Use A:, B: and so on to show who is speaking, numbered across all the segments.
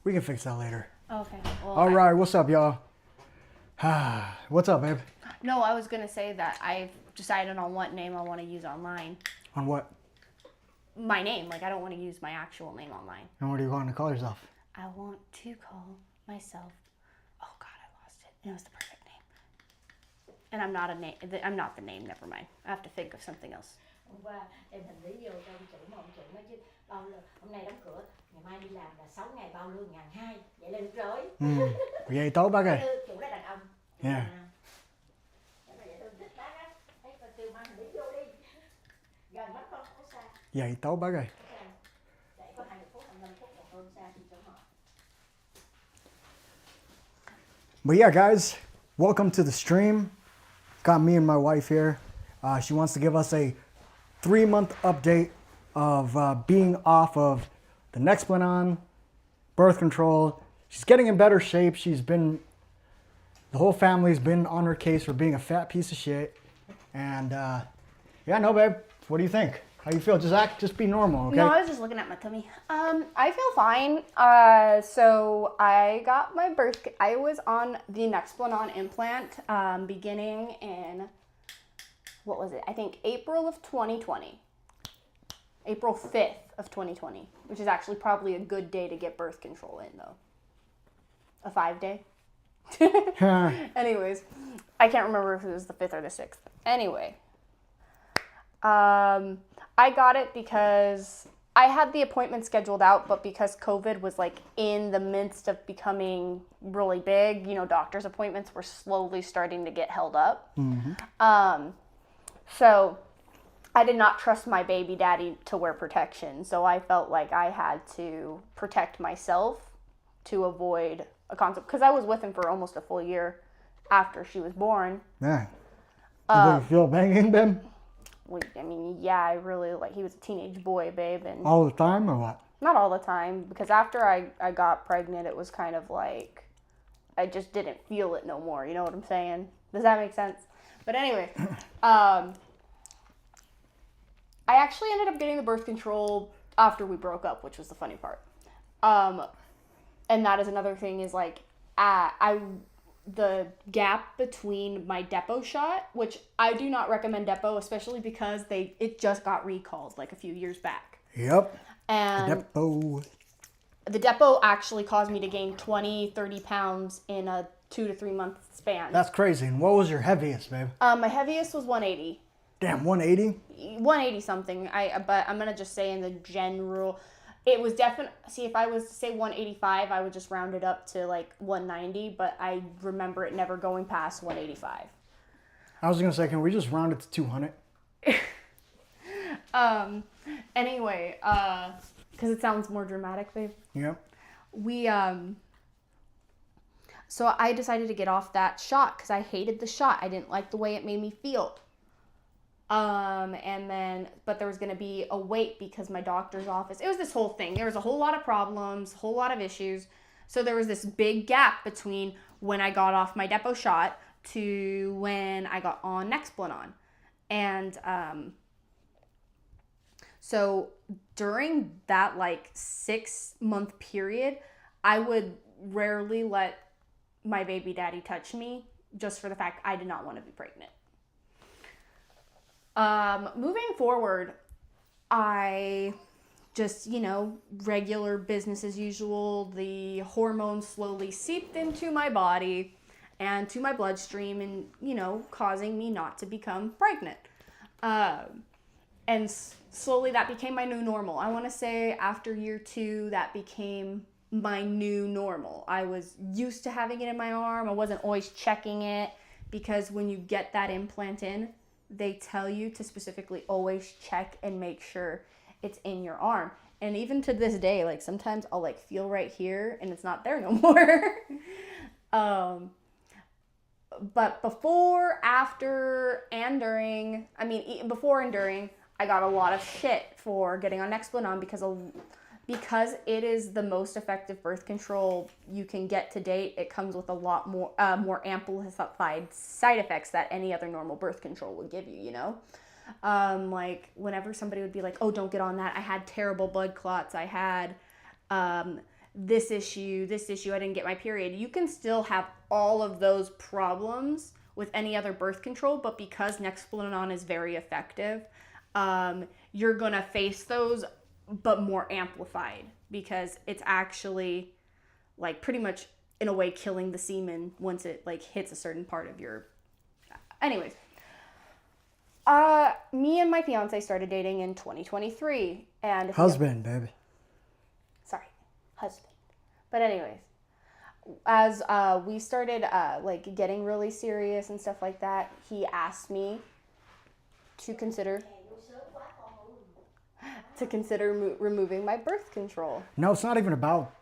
A: We can fix that later.
B: Okay. Well,
A: All right, what's up, y'all? What's up, babe?
B: No, I was gonna say that I've decided on what name I want to use online.
A: On what?
B: My name. Like, I don't want to use my actual name online.
A: And what do you want to call yourself?
B: I want to call myself. Oh God, I lost it. It was the perfect name. And I'm not a name. I'm not the name. Never mind. I have to think of something else.
C: Hôm qua em thành lý vô cho ông chủ mà ông chủ nói chứ bao lương hôm nay đóng cửa ngày mai đi làm là 6 ngày bao lương 1.200 vậy là được rồi.
A: Vậy tốt bác ơi.
C: Chủ là đàn ông.
A: Yeah.
C: Vậy tôi thích bác á. Thấy con kêu mang lý vô đi. Gần mắt con có xa.
A: Vậy tốt bác ơi.
C: Chạy có 20 phút 25 phút còn hơn xa thì cho họ.
A: But yeah, guys, welcome to the stream. Got me and my wife here. She wants to give us a 3-month update of being off of the Nexplanon, birth control. She's getting in better shape. The whole family's been on her case for being a fat piece of shit. And yeah, no, babe, what do you think? How you feel? Just be normal, okay?
B: No, I was just looking at my tummy. I feel fine. So I got my I was on the Nexplanon implant beginning in, what was it? I think April of 2020. April 5th of 2020, which is actually probably a good day to get birth control in, though. A 5-day. Anyways, I can't remember if it was the 5th or the 6th. Anyway, I got it because I had the appointment scheduled out, but because COVID was like in the midst of becoming really big, you know, doctor's appointments were slowly starting to get held up. So I did not trust my baby daddy to wear protection. So I felt like I had to protect myself to avoid a concept, because I was with him for almost a full year after she was born.
A: Yeah. Did you feel banging, babe?
B: Well, I mean, yeah, I really, like, he was a teenage boy, babe, and
A: All the time or what?
B: not all the time, because after I got pregnant, it was kind of like, I just didn't feel it no more, you know what I'm saying? Does that make sense? But anyway, I actually ended up getting the birth control after we broke up, which was the funny part. And that is another thing is, like, the gap between my Depo shot, which I do not recommend Depo, especially because it just got recalled like a few years back.
A: Yep.
B: And the Depo actually caused me to gain 20, 30 pounds in a 2 to 3 month span.
A: That's crazy. And what was your heaviest, babe?
B: My heaviest was 180.
A: Damn, 180?
B: 180 something. But I'm gonna just say in the general, it was definitely, see, if I was to say 185, I would just round it up to like 190, but I remember it never going past 185.
A: I was gonna say, can we just round it to 200?
B: Anyway, because it sounds more dramatic, babe.
A: Yep.
B: So I decided to get off that shot because I hated the shot. I didn't like the way it made me feel. But there was going to be a wait because my doctor's office, it was this whole thing. There was a whole lot of problems, whole lot of issues. So there was this big gap between when I got off my Depo shot to when I got on Nexplanon. And, so during that like 6-month period, I would rarely let my baby daddy touch me just for the fact I did not want to be pregnant. Moving forward, I just, regular business as usual. The hormones slowly seeped into my body and to my bloodstream and, causing me not to become pregnant. And slowly that became my new normal. I want to say after year 2, that became my new normal. I was used to having it in my arm. I wasn't always checking it because when you get that implant in, they tell you to specifically always check and make sure it's in your arm. And even to this day, like sometimes I'll like feel right here and it's not there no more. But before, after, and during, before and during, I got a lot of shit for getting on Nexplanon because it is the most effective birth control you can get to date. It comes with a lot more amplified side effects that any other normal birth control would give you, Like whenever somebody would be like, oh, don't get on that. I had terrible blood clots. I had this issue, I didn't get my period. You can still have all of those problems with any other birth control, but because Nexplanon is very effective, you're going to face those, but more amplified, because it's actually like pretty much in a way killing the semen once it like hits a certain part of your... Anyways, me and my fiance started dating in 2023, and
A: Husband, baby.
B: sorry, husband. But anyways, as we started like getting really serious and stuff like that, he asked me to consider removing my birth control.
A: No, it's not even about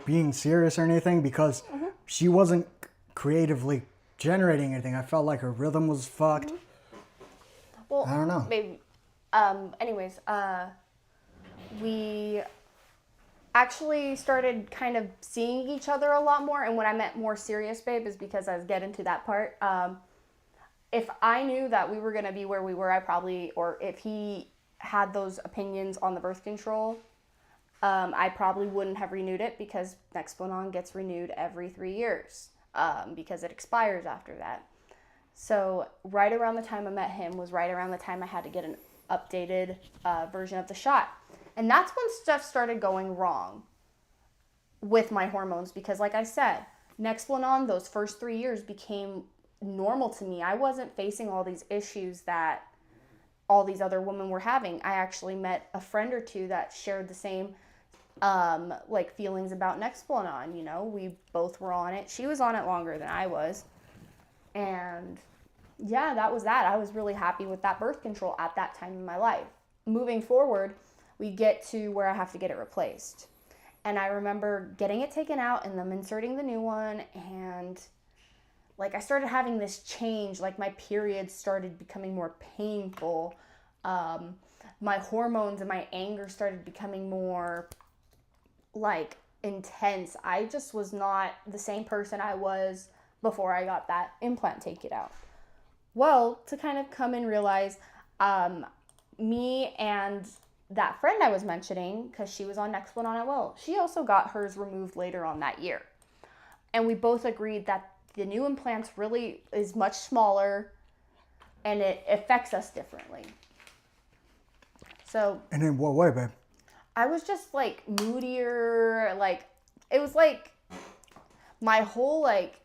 A: being serious or anything, because she wasn't creatively generating anything. I felt like her rhythm was fucked.
B: Well,
A: I don't know.
B: Maybe. Anyways, we actually started kind of seeing each other a lot more. And when I meant more serious, babe, is because I was getting to that part. If I knew that we were going to be where we were, I probably, or if he had those opinions on the birth control, I probably wouldn't have renewed it, because Nexplanon gets renewed every 3 years, because it expires after that. So right around the time I met him was right around the time I had to get an updated version of the shot. And that's when stuff started going wrong with my hormones, because like I said, Nexplanon, those first 3 years became normal to me. I wasn't facing all these issues that all these other women were having. I actually met a friend or two that shared the same like feelings about Nexplanon. You know, we both were on it. She was on it longer than I was. And yeah, that was that. I was really happy with that birth control at that time in my life. Moving forward, we get to where I have to get it replaced. And I remember getting it taken out and them inserting the new one, and like I started having this change, like my periods started becoming more painful. My hormones and my anger started becoming more like intense. I just was not the same person I was before I got that implant taken out. Well, to kind of come and realize, me and that friend I was mentioning, because she was on Nexplanon as well, she also got hers removed later on that year. And we both agreed that the new implants really is much smaller and it affects us differently. So...
A: And in what way, babe?
B: I was just like moodier, like it was like my whole like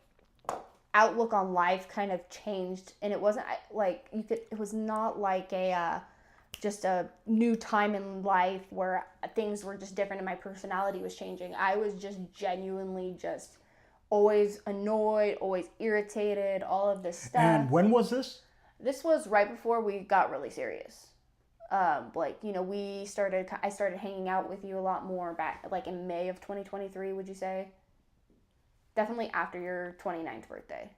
B: outlook on life kind of changed, and it wasn't like it was not like a just a new time in life where things were just different and my personality was changing. I was just genuinely just always annoyed, always irritated, all of this stuff.
A: And when was this?
B: This was right before we got really serious. Like, you know, I started hanging out with you a lot more back, like in May of 2023, would you say? Definitely after your 29th birthday.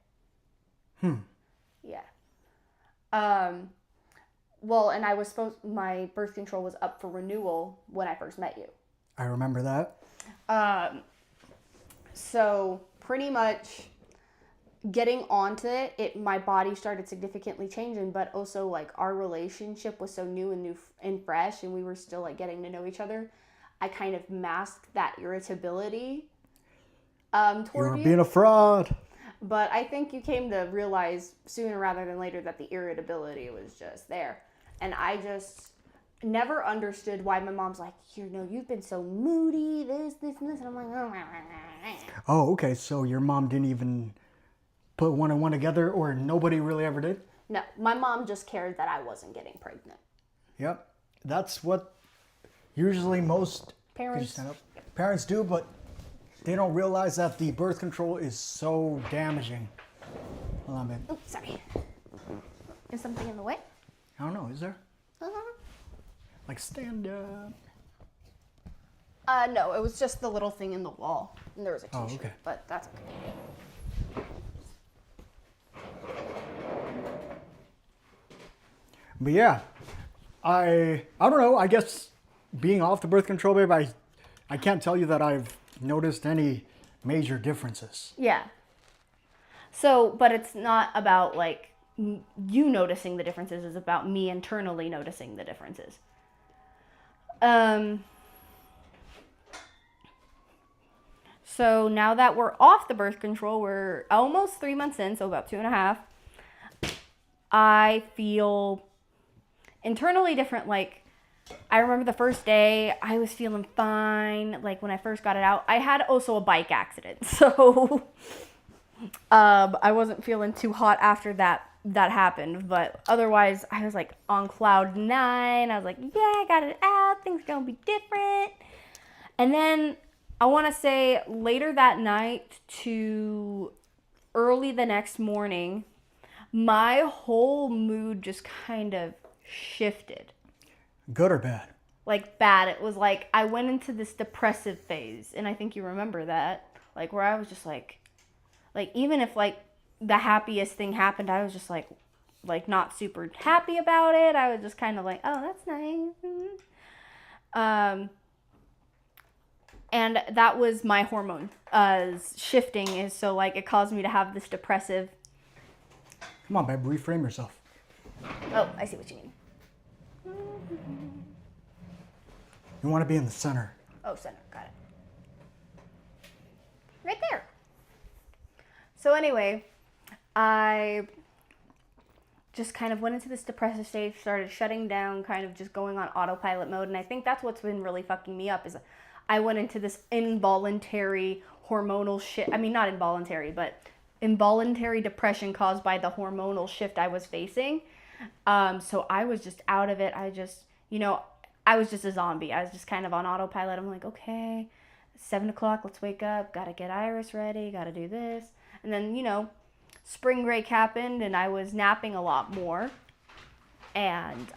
B: Yeah. Well, and my birth control was up for renewal when I first met you.
A: I remember that.
B: So pretty much getting onto it, my body started significantly changing, but also like our relationship was so new and fresh, and we were still like getting to know each other. I kind of masked that irritability toward you.
A: You were being a fraud.
B: But I think you came to realize sooner rather than later that the irritability was just there. And I just never understood why my mom's like, you know, you've been so moody, this, and this. And I'm like,
A: oh, okay. So your mom didn't even put one and one together, or nobody really ever did?
B: No, my mom just cared that I wasn't getting pregnant.
A: Yep. That's what usually most parents do, but they don't realize that the birth control is so damaging. Hold on, babe.
B: Oh, sorry. Is something in the way?
A: I don't know. Is there? Like stand up.
B: No, it was just the little thing in the wall. And there was a t-shirt,
A: Oh, okay.
B: But that's okay.
A: But yeah, I don't know. I guess being off the birth control, babe, I can't tell you that I've noticed any major differences.
B: Yeah. So, but it's not about like you noticing the differences. It's about me internally noticing the differences. So now that we're off the birth control, we're almost 3 months in, so about 2.5. I feel internally different. Like, I remember the first day I was feeling fine. Like when I first got it out, I had also a bike accident. So I wasn't feeling too hot after that happened, but otherwise I was like on cloud 9. I was like, yeah, I got it out. Things gonna be different. And then I want to say later that night to early the next morning, my whole mood just kind of shifted.
A: Good or bad?
B: Like bad. It was like I went into this depressive phase, and I think you remember that. Like where I was just like even if like the happiest thing happened, I was just like not super happy about it. I was just kind of like, oh, that's nice. And that was my hormone shifting, is so like it caused me to have this depressive.
A: Come on, babe, reframe yourself.
B: Oh, I see what you mean.
A: You want to be in the center.
B: Oh, center, got it. Right there. So anyway, I just kind of went into this depressive stage, started shutting down, kind of just going on autopilot mode. And I think that's what's been really fucking me up, is I went into this involuntary hormonal shit. I mean, not involuntary, but involuntary depression caused by the hormonal shift I was facing. So I was just out of it. I just, I was just a zombie. I was just kind of on autopilot. I'm like, okay, 7 o'clock, let's wake up. Gotta get Iris ready. Gotta do this. And then, spring break happened and I was napping a lot more. And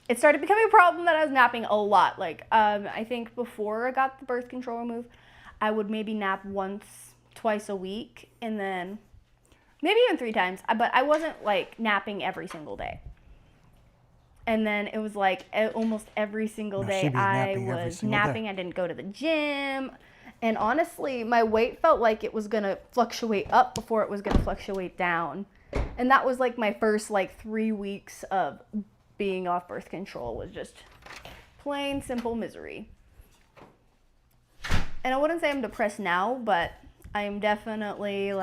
B: it started becoming a problem that I was napping a lot. Like, I think before I got the birth control removed, I would maybe nap once, twice a week, and then maybe even 3 times. But I wasn't like napping every single day. And then it was like almost every single day I was napping. I didn't go to the gym. And honestly, my weight felt like it was going to fluctuate up before it was going to fluctuate down. And that was like my first 3 weeks of being off birth control, was just plain simple misery. And I wouldn't say I'm depressed now, but I'm definitely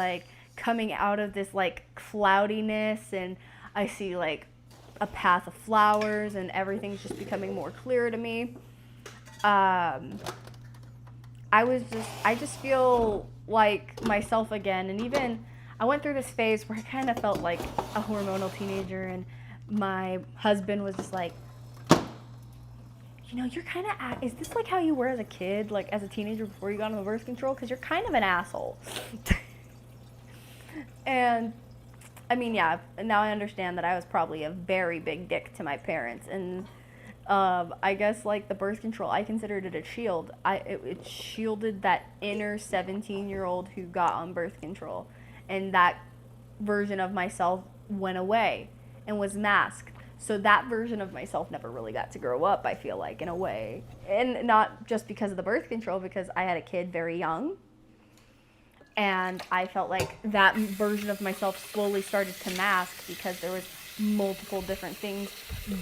B: coming out of this cloudiness, and I see a path of flowers and everything's just becoming more clear to me. I just feel like myself again. And even I went through this phase where I kind of felt like a hormonal teenager, and my husband was just like, you're kind of, is this like how you were as a kid, as a teenager before you got on the birth control? Because you're kind of an asshole. And I mean, yeah, now I understand that I was probably a very big dick to my parents. And I guess the birth control, I considered it a shield. It shielded that inner 17-year-old who got on birth control. And that version of myself went away and was masked. So that version of myself never really got to grow up, I feel like, in a way. And not just because of the birth control, because I had a kid very young. And I felt like that version of myself slowly started to mask because there was multiple different things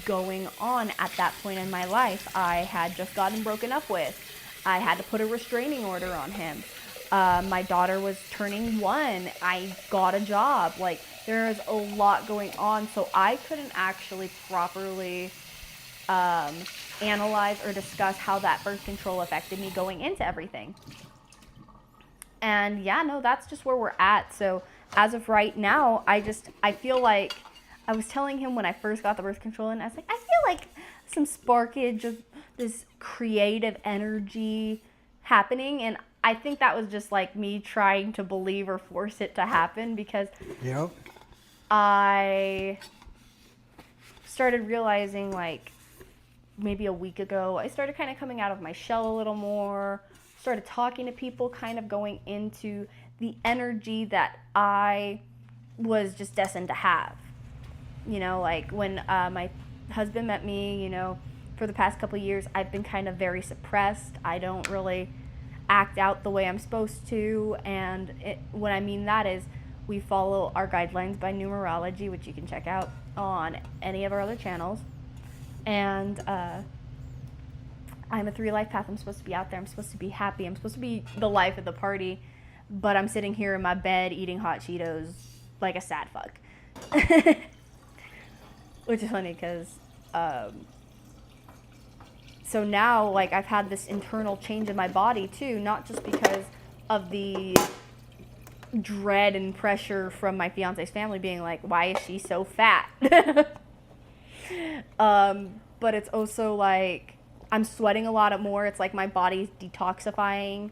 B: going on at that point in my life. I had just gotten broken up with. I had to put a restraining order on him. My daughter was turning 1. I got a job. There is a lot going on, so I couldn't actually properly analyze or discuss how that birth control affected me going into everything. And yeah, no, that's just where we're at. So as of right now, I feel like, I was telling him when I first got the birth control, and I was like, I feel like some sparkage of this creative energy happening. And I think that was just me trying to believe or force it to happen, because
A: Yep.
B: I started realizing maybe a week ago, I started kind of coming out of my shell a little more, started talking to people, kind of going into the energy that I was just destined to have. When my husband met me, for the past couple of years, I've been kind of very suppressed. I don't really act out the way I'm supposed to. And what I mean that is, we follow our guidelines by numerology, which you can check out on any of our other channels. And I'm a 3 life path. I'm supposed to be out there. I'm supposed to be happy. I'm supposed to be the life of the party. But I'm sitting here in my bed eating hot Cheetos like a sad fuck. Which is funny because, so now, like, I've had this internal change in my body too, not just because of the dread and pressure from my fiance's family being like, why is she so fat? But it's also like, I'm sweating a lot more. It's like my body's detoxifying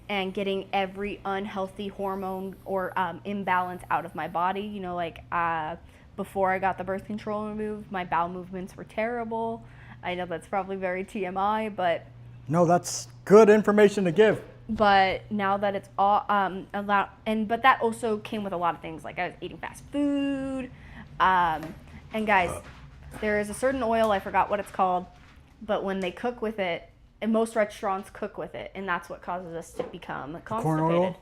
B: and getting every unhealthy hormone or imbalance out of my body. You know, like, before I got the birth control removed, my bowel movements were terrible. I know that's probably very TMI, but
A: No, that's good information to give.
B: but now that it's all but that also came with a lot of things. Like, I was eating fast food, and guys, there is a certain oil, I forgot what it's called, but when they cook with it, and most restaurants cook with it, and that's what causes us to become constipated.
A: Corn oil?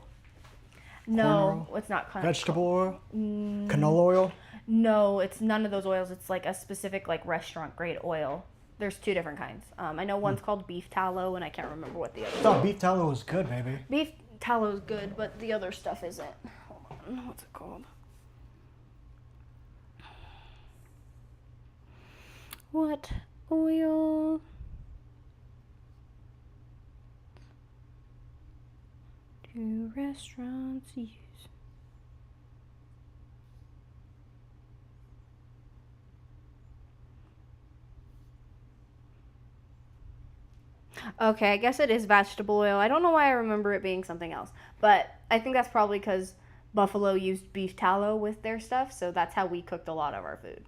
B: No, it's not corn.
A: Vegetable oil? Canola oil?
B: No, it's none of those oils. It's like a specific, like, restaurant grade oil. There's 2 different kinds. I know one's called beef tallow, and I can't remember what the other
A: I thought beef tallow was good, baby.
B: Beef tallow is good, but the other stuff isn't. Hold on, what's it called? What oil? Do restaurants use? Okay, I guess it is vegetable oil. I don't know why I remember it being something else, but I think that's probably because Buffalo used beef tallow with their stuff, so that's how we cooked a lot of our food.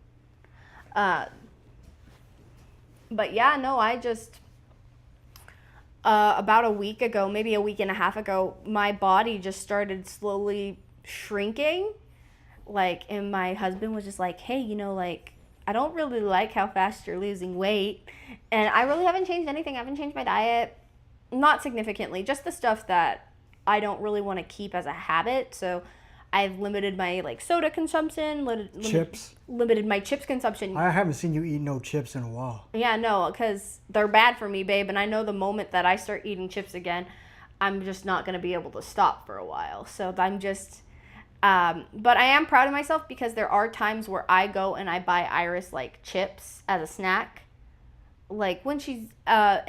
B: But yeah, no, I just, about a week ago, maybe a week and a half ago, my body just started slowly shrinking. Like, and my husband was just like, hey, you know, like, I don't really like how fast you're losing weight. And I really haven't changed anything. I haven't changed my diet. Not significantly. Just the stuff that I don't really want to keep as a habit. So I've limited my, like, soda consumption.
A: Chips?
B: Limited my chips consumption.
A: I haven't seen you eat no chips in a while.
B: Yeah, no, because they're bad for me, babe. And I know the moment that I start eating chips again, I'm just not going to be able to stop for a while. So I'm just... but I am proud of myself because there are times where I go and I buy Iris, like, chips as a snack. Like, when she's, a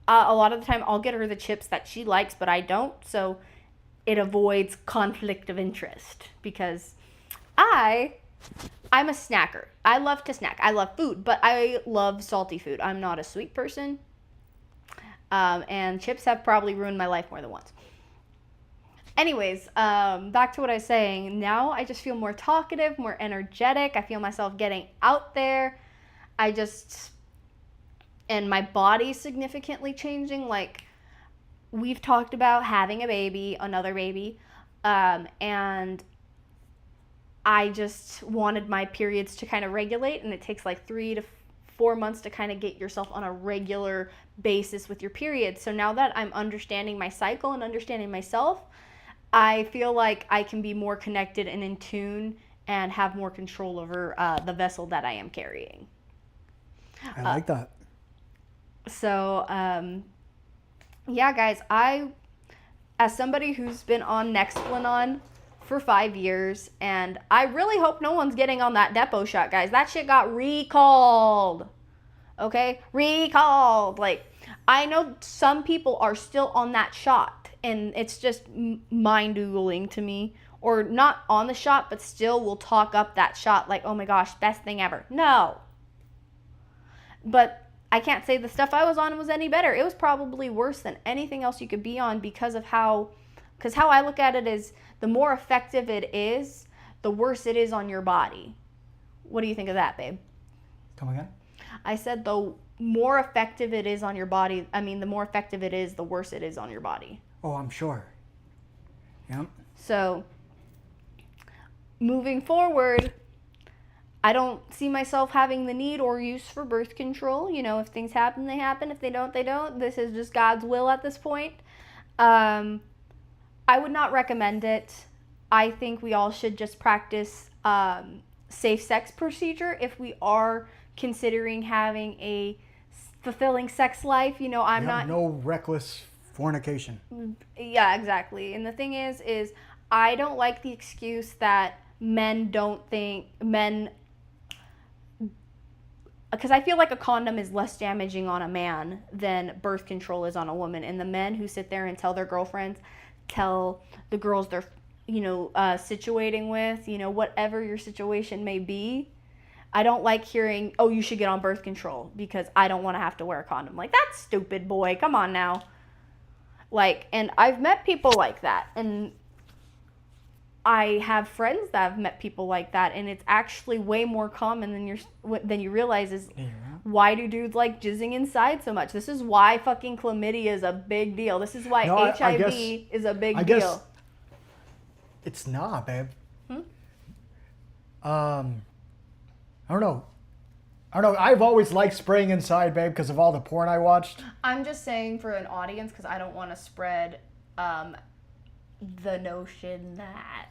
B: lot of the time I'll get her the chips that she likes, but I don't. So it avoids conflict of interest because I'm a snacker. I love to snack. I love food, but I love salty food. I'm not a sweet person. And chips have probably ruined my life more than once. Anyways, back to what I was saying. Now I just feel more talkative, more energetic. I feel myself getting out there. And my body's significantly changing. Like, we've talked about having a baby, another baby, and I just wanted my periods to kind of regulate, and it takes like 3 to 4 months to kind of get yourself on a regular basis with your periods. So now that I'm understanding my cycle and understanding myself, I feel like I can be more connected and in tune and have more control over the vessel that I am carrying.
A: I like that.
B: So, yeah, guys, as somebody who's been on Nexplanon for 5 years, and I really hope no one's getting on that depot shot, guys. That shit got recalled. Okay? Recalled. Like, I know some people are still on that shot, and it's just mind-boggling to me. Or not on the shot, but still will talk up that shot like, oh my gosh, best thing ever. No. But I can't say the stuff I was on was any better. It was probably worse than anything else you could be on because how I look at it is the more effective it is, the worse it is on your body. What do you think of that, babe?
A: Come again?
B: I said the more effective it is on your body, the more effective it is, the worse it is on your body.
A: Oh, I'm sure. Yep.
B: So, moving forward, I don't see myself having the need or use for birth control. You know, if things happen, they happen. If they don't, they don't. This is just God's will at this point. I would not recommend it. I think we all should just practice safe sex procedure if we are considering having a fulfilling sex life. You know, I'm
A: Yeah,
B: not.
A: no reckless fornication.
B: Yeah, exactly. And the thing is I don't like the excuse that men don't think men, because I feel like a condom is less damaging on a man than birth control is on a woman. And the men who sit there and tell their girlfriends, tell the girls they're, situating with, whatever your situation may be, I don't like hearing, oh, you should get on birth control because I don't want to have to wear a condom. Like, that's stupid, boy. Come on now. Like, and I've met people like that. And I have friends that have met people like that, and it's actually way more common than you realize. Is why do dudes like jizzing inside so much? This is why fucking chlamydia is a big deal. This is why HIV is a big deal.
A: Guess it's not, babe. I don't know. I've always liked spraying inside, babe, because of all the porn I watched.
B: I'm just saying for an audience, because I don't want to spread the notion that,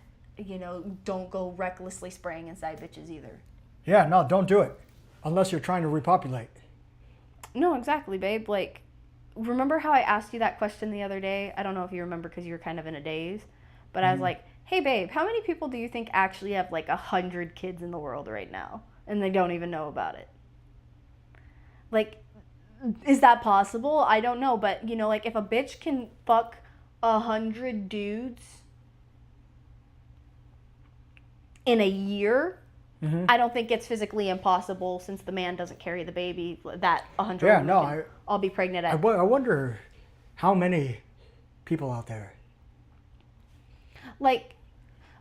B: don't go recklessly spraying inside bitches either.
A: Yeah, no, don't do it. Unless you're trying to repopulate.
B: No, exactly, babe. Like, remember how I asked you that question the other day? I don't know if you remember because you were kind of in a daze. But I was like, hey, babe, how many people do you think actually have like 100 kids in the world right now? And they don't even know about it. Like, is that possible? I don't know. But, like if a bitch can fuck 100 dudes in a year, I don't think it's physically impossible since the man doesn't carry the baby that 100 women can all be pregnant at.
A: I wonder how many people out there.
B: Like,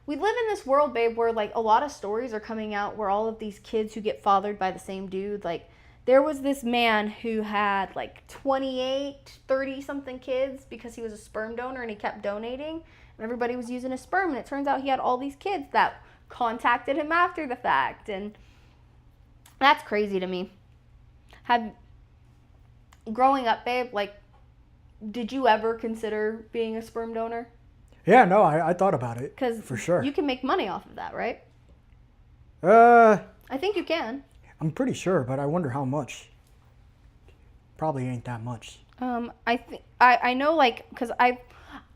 B: we live in this world, babe, where like a lot of stories are coming out where all of these kids who get fathered by the same dude, like there was this man who had like 28, 30 something kids because he was a sperm donor and he kept donating and everybody was using his sperm, and it turns out he had all these kids that contacted him after the fact, and that's crazy to me. Growing up, babe, like, did you ever consider being a sperm donor?
A: Yeah, no, I thought about it.
B: Because
A: for sure.
B: You can make money off of that, right? I think you can.
A: I'm pretty sure, but I wonder how much. Probably ain't that much.
B: I know, like, because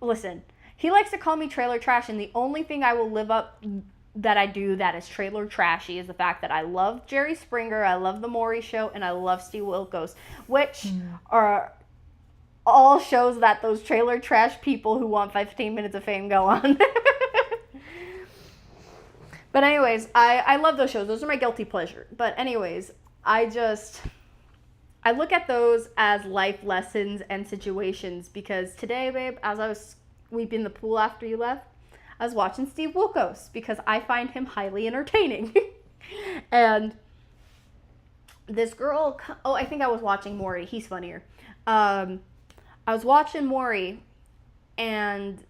B: listen, he likes to call me trailer trash, and the only thing I will live up that I do that is trailer trashy is the fact that I love Jerry Springer, I love The Maury Show, and I love Steve Wilkos, which are all shows that those trailer trash people who want 15 minutes of fame go on. But anyways, I love those shows. Those are my guilty pleasure. But anyways, I look at those as life lessons and situations, because today, babe, as I was sweeping the pool after you left, I was watching Steve Wilkos because I find him highly entertaining. And this girl, I think I was watching Maury. He's funnier. I was watching Maury, and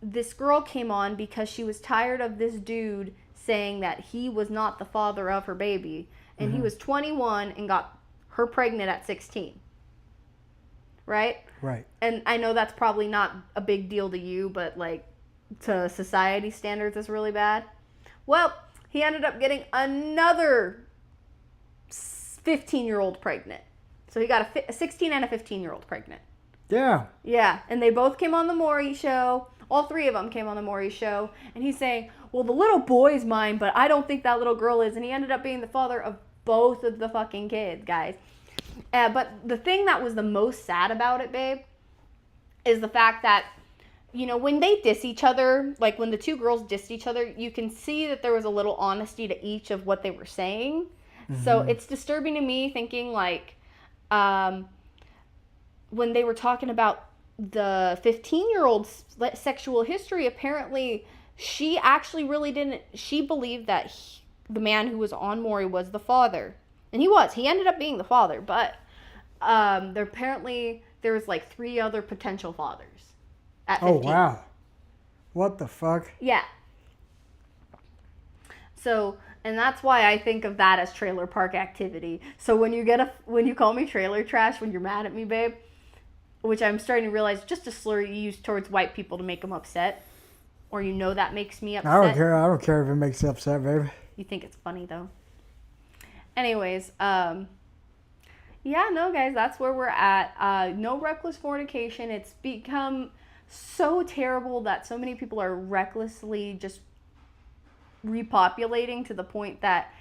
B: this girl came on because she was tired of this dude saying that he was not the father of her baby. And he was 21 and got her pregnant at 16. Right?
A: Right.
B: And I know that's probably not a big deal to you, but like to society standards, it's really bad. Well, he ended up getting another 15-year-old pregnant. So he got a 16 and a 15-year-old pregnant.
A: Yeah.
B: Yeah, and they both came on the Maury Show. All three of them came on the Maury Show. And he's saying, well, the little boy's mine, but I don't think that little girl is. And he ended up being the father of both of the fucking kids, guys. But the thing that was the most sad about it, babe, is the fact that, when they diss each other, like when the two girls dissed each other, you can see that there was a little honesty to each of what they were saying. So it's disturbing to me thinking like, when they were talking about the 15-year-old's sexual history, apparently she actually really didn't, she believed that the man who was on Maury was the father. And he ended up being the father, but there was like 3 other potential fathers at 15.
A: Oh, wow. What the fuck?
B: Yeah. So, and that's why I think of that as trailer park activity. So when you call me trailer trash, when you're mad at me, babe, which I'm starting to realize just a slur you use towards white people to make them upset, or that makes me upset.
A: I don't care if it makes you upset, babe.
B: You think it's funny though. Anyways, Yeah, no, guys, that's where we're at. No reckless fornication. It's become so terrible that so many people are recklessly just repopulating to the point that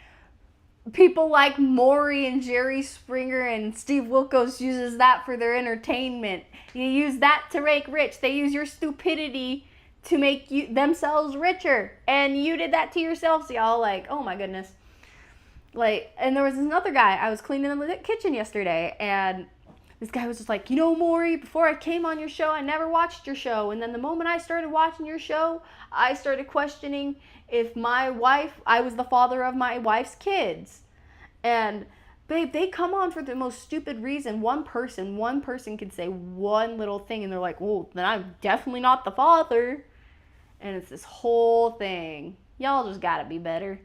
B: people like Maury and Jerry Springer and Steve Wilkos uses that for their entertainment. You use that to make rich. They use your stupidity to make themselves richer. And you did that to yourselves, y'all. Like, oh my goodness. Like, and there was another guy. I was cleaning the kitchen yesterday, and this guy was just like, you know, Maury, before I came on your show, I never watched your show. And then the moment I started watching your show, I started questioning if I was the father of my wife's kids. And babe, they come on for the most stupid reason. One person can say one little thing and they're like, well, then I'm definitely not the father. And it's this whole thing. Y'all just gotta be better.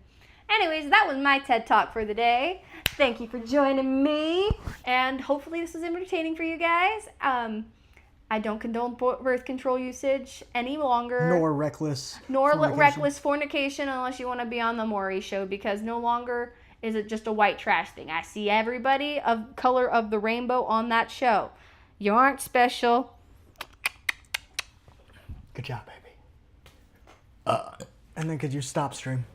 B: Anyways, that was my TED Talk for the day. Thank you for joining me. And hopefully this was entertaining for you guys. I don't condone birth control usage any longer.
A: Nor reckless
B: Reckless fornication unless you want to be on the Maury show, because no longer is it just a white trash thing. I see everybody of color of the rainbow on that show. You aren't special.
A: Good job, baby. And then could you stop stream?